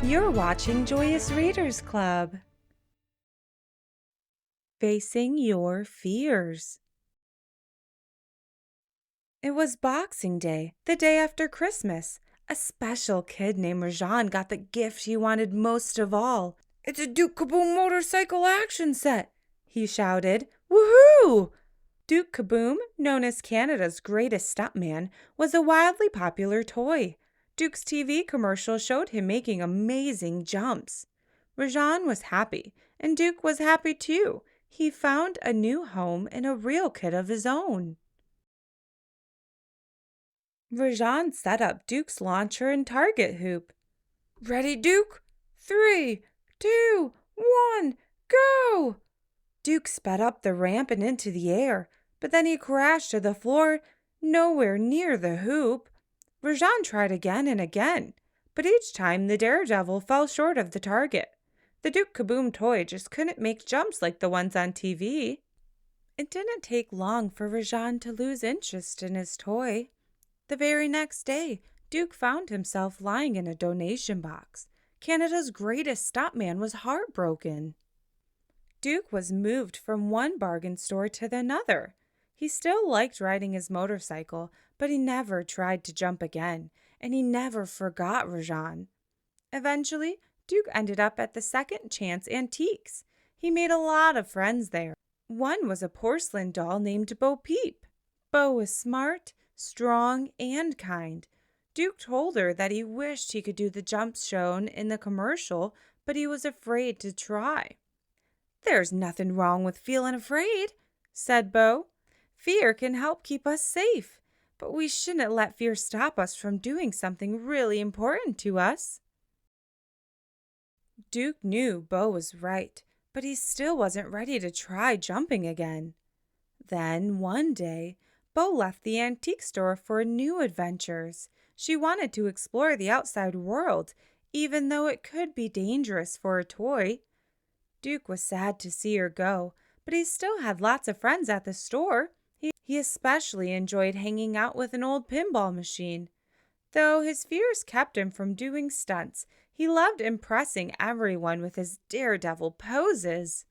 You're watching Joyous Readers Club. Facing Your Fears. It was Boxing Day, the day after Christmas. A special kid named Rajan got the gift he wanted most of all. "It's a Duke Kaboom motorcycle action set," he shouted. "Woohoo!" Duke Kaboom, known as Canada's greatest stuntman, was a wildly popular toy. Duke's TV commercial showed him making amazing jumps. Rajan was happy, and Duke was happy too. He found a new home in a real kit of his own. Rajan set up Duke's launcher and target hoop. "Ready, Duke? 3, 2, 1, go!" Duke sped up the ramp and into the air, but then he crashed to the floor, nowhere near the hoop. Rajan tried again and again, but each time the daredevil fell short of the target. The Duke Kaboom toy just couldn't make jumps like the ones on TV. It didn't take long for Rajan to lose interest in his toy. The very next day, Duke found himself lying in a donation box. Canada's greatest stuntman was heartbroken. Duke was moved from one bargain store to another. He still liked riding his motorcycle, but he never tried to jump again, and he never forgot Rajan. Eventually, Duke ended up at the Second Chance Antiques. He made a lot of friends there. One was a porcelain doll named Bo Peep. Bo was smart, strong, and kind. Duke told her that he wished he could do the jumps shown in the commercial, but he was afraid to try. "There's nothing wrong with feeling afraid," said Bo. "Fear can help keep us safe, but we shouldn't let fear stop us from doing something really important to us." Duke knew Bo was right, but he still wasn't ready to try jumping again. Then, one day, Bo left the antique store for new adventures. She wanted to explore the outside world, even though it could be dangerous for a toy. Duke was sad to see her go, but he still had lots of friends at the store. He especially enjoyed hanging out with an old pinball machine. Though his fears kept him from doing stunts, he loved impressing everyone with his daredevil poses.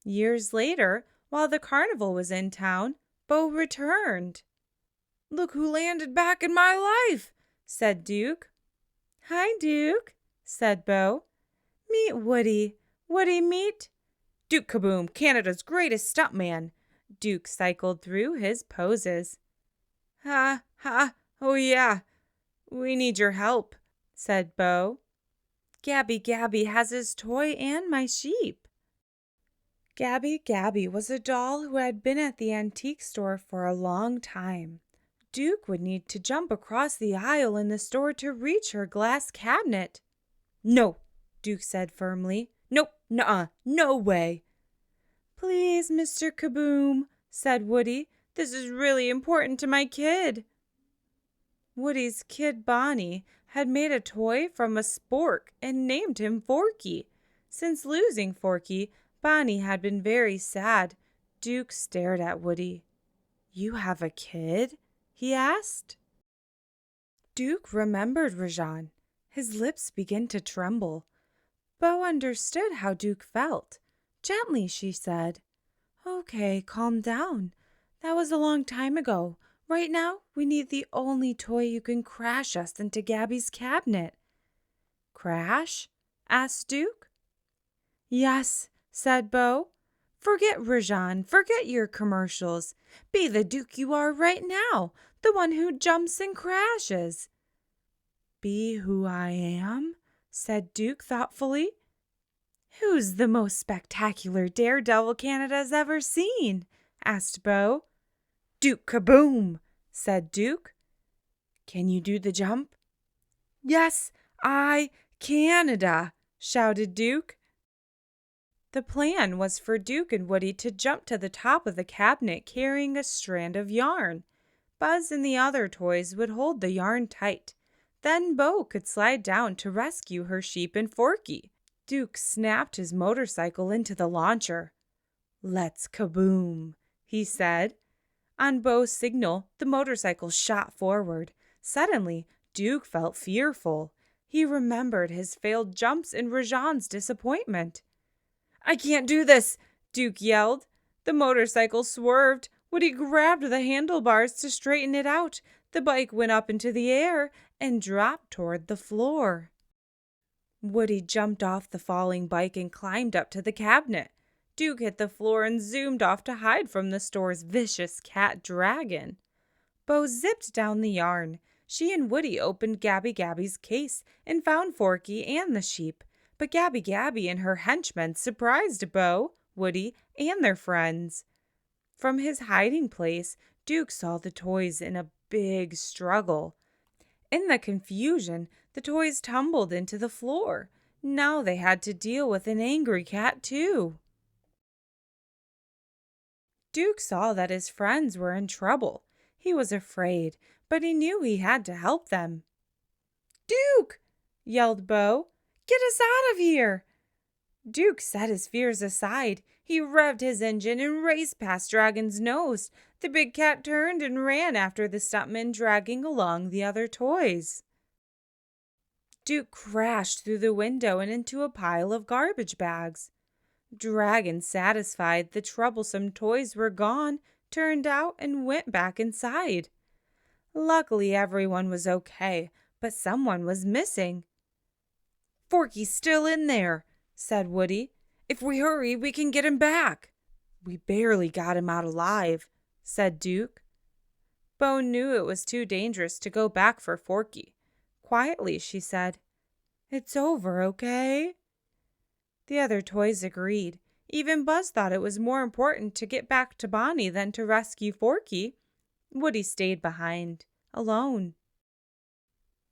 Years later, while the carnival was in town, Bo returned. "Look who landed back in my life," said Duke. "Hi, Duke," said Bo. "Meet Woody. Woody, meet Duke Kaboom, Canada's greatest stuntman." Duke cycled through his poses. "Ha, ha, oh yeah, we need your help," said Bo. "Gabby has his toy and my sheep." Gabby was a doll who had been at the antique store for a long time. Duke would need to jump across the aisle in the store to reach her glass cabinet. "No," Duke said firmly. "Nope, nuh-uh, no way." "Please, Mr. Kaboom," said Woody. "This is really important to my kid." Woody's kid Bonnie had made a toy from a spork and named him Forky. Since losing Forky, Bonnie had been very sad. Duke stared at Woody. "You have a kid?" he asked. Duke remembered Rajan. His lips began to tremble. Bo understood how Duke felt. Gently, she said, "Okay, calm down. That was a long time ago. Right now, we need the only toy you can crash us into Gabby's cabinet." "Crash?" asked Duke. "Yes," said Bo. "Forget Rajan, forget your commercials. Be the Duke you are right now, the one who jumps and crashes." "Be who I am?" said Duke thoughtfully. "Who's the most spectacular daredevil Canada's ever seen?" asked Bo. "Duke Kaboom," said Duke. "Can you do the jump?" "Yes, Canada," shouted Duke. The plan was for Duke and Woody to jump to the top of the cabinet carrying a strand of yarn. Buzz and the other toys would hold the yarn tight. Then Bo could slide down to rescue her sheep and Forky. Duke snapped his motorcycle into the launcher. "Let's kaboom," he said. On Bo's signal, the motorcycle shot forward. Suddenly, Duke felt fearful. He remembered his failed jumps and Rajan's disappointment. "I can't do this!" Duke yelled. The motorcycle swerved. Woody grabbed the handlebars to straighten it out. The bike went up into the air and dropped toward the floor. Woody jumped off the falling bike and climbed up to the cabinet. Duke hit the floor and zoomed off to hide from the store's vicious cat dragon. Bo zipped down the yarn. She and Woody opened Gabby Gabby's case and found Forky and the sheep. But Gabby Gabby and her henchmen surprised Bo, Woody, and their friends. From his hiding place, Duke saw the toys in a big struggle. In the confusion, the toys tumbled into the floor. Now they had to deal with an angry cat, too. Duke saw that his friends were in trouble. He was afraid, but he knew he had to help them. "Duke!" yelled Bo. "Get us out of here!" Duke set his fears aside. He revved his engine and raced past Dragon's nose. The big cat turned and ran after the stuntman, dragging along the other toys. Duke crashed through the window and into a pile of garbage bags. Dragon, satisfied the troublesome toys were gone, turned out and went back inside. Luckily, everyone was okay, but someone was missing. "Forky's still in there," said Woody. "If we hurry, we can get him back." "We barely got him out alive," said Duke. Bo knew it was too dangerous to go back for Forky. Quietly, she said, "It's over, okay?" The other toys agreed. Even Buzz thought it was more important to get back to Bonnie than to rescue Forky. Woody stayed behind, alone.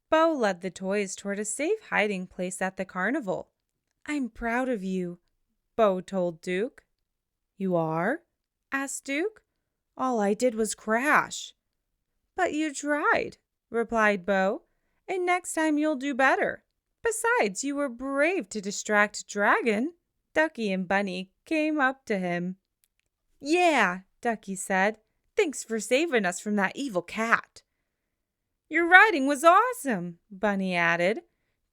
Bo led the toys toward a safe hiding place at the carnival. "I'm proud of you," Bo told Duke. "You are?" asked Duke. "All I did was crash." "But you tried," replied Bo, "and next time you'll do better. Besides, you were brave to distract Dragon." Ducky and Bunny came up to him. "Yeah," Ducky said. "Thanks for saving us from that evil cat." "Your riding was awesome," Bunny added.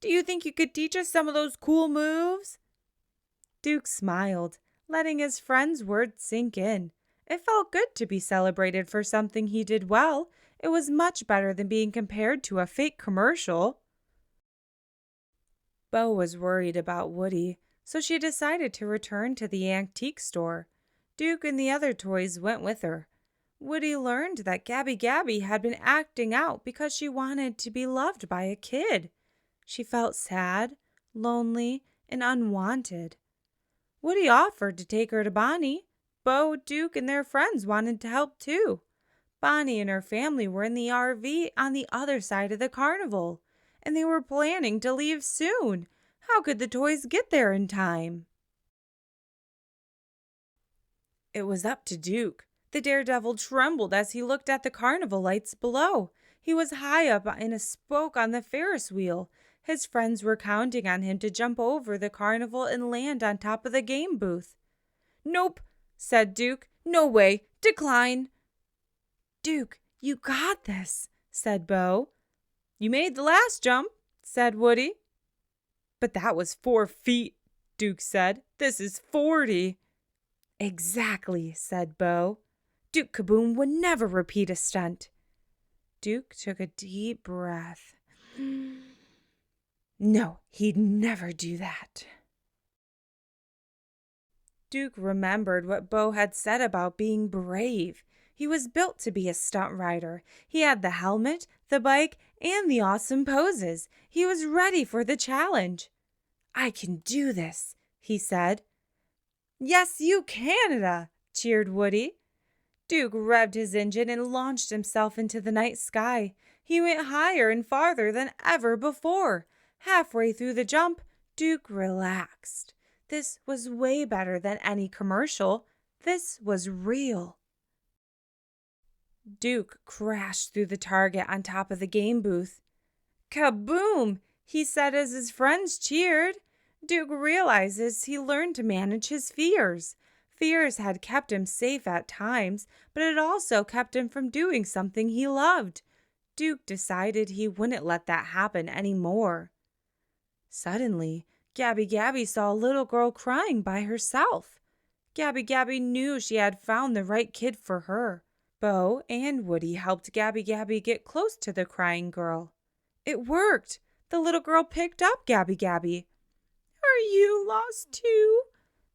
"Do you think you could teach us some of those cool moves?" Duke smiled, letting his friend's words sink in. It felt good to be celebrated for something he did well. It was much better than being compared to a fake commercial. Bo was worried about Woody, so she decided to return to the antique store. Duke and the other toys went with her. Woody learned that Gabby Gabby had been acting out because she wanted to be loved by a kid. She felt sad, lonely, and unwanted. Woody offered to take her to Bonnie. Bo, Duke, and their friends wanted to help too. Bonnie and her family were in the RV on the other side of the carnival, and they were planning to leave soon. How could the toys get there in time? It was up to Duke. The daredevil trembled as he looked at the carnival lights below. He was high up in a spoke on the Ferris wheel. His friends were counting on him to jump over the carnival and land on top of the game booth. "Nope," said Duke. "No way. Decline." "Duke, you got this," said Bo. "You made the last jump," said Woody. "But that was 4 feet," Duke said. "This is 40. "Exactly," said Bo. "Duke Kaboom would never repeat a stunt." Duke took a deep breath. No, he'd never do that. Duke remembered what Bo had said about being brave. He was built to be a stunt rider. He had the helmet, the bike, and the awesome poses. He was ready for the challenge. "I can do this," he said. "Yes, you Canada!" cheered Woody. Duke revved his engine and launched himself into the night sky. He went higher and farther than ever before. Halfway through the jump, Duke relaxed. This was way better than any commercial. This was real. Duke crashed through the target on top of the game booth. "Kaboom!" he said as his friends cheered. Duke realizes he learned to manage his fears. Fears had kept him safe at times, but it also kept him from doing something he loved. Duke decided he wouldn't let that happen anymore. Suddenly, Gabby Gabby saw a little girl crying by herself. Gabby Gabby knew she had found the right kid for her. Bo and Woody helped Gabby Gabby get close to the crying girl. It worked! The little girl picked up Gabby Gabby. "Are you lost too?"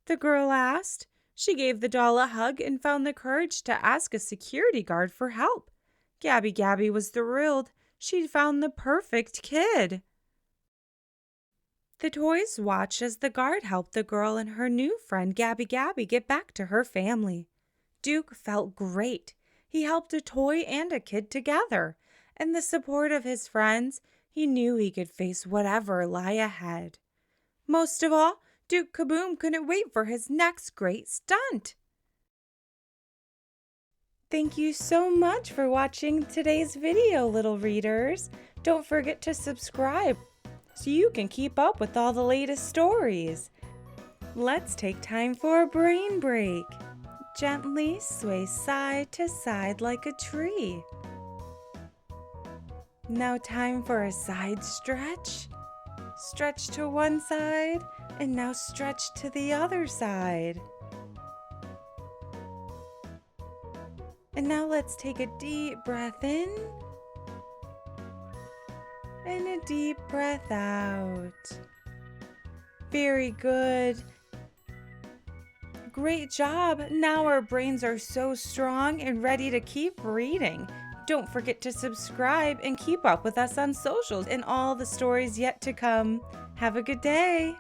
the girl asked. She gave the doll a hug and found the courage to ask a security guard for help. Gabby Gabby was thrilled. She'd found the perfect kid. The toys watched as the guard helped the girl and her new friend Gabby Gabby get back to her family. Duke felt great. He helped a toy and a kid together. And the support of his friends, he knew he could face whatever lay ahead. Most of all, Duke Kaboom couldn't wait for his next great stunt. Thank you so much for watching today's video, little readers. Don't forget to subscribe so you can keep up with all the latest stories. Let's take time for a brain break. Gently sway side to side like a tree. Now time for a side stretch. Stretch to one side and now stretch to the other side. And now let's take a deep breath in and a deep breath out. Very good. Great job! Now our brains are so strong and ready to keep reading. Don't forget to subscribe and keep up with us on socials and all the stories yet to come. Have a good day!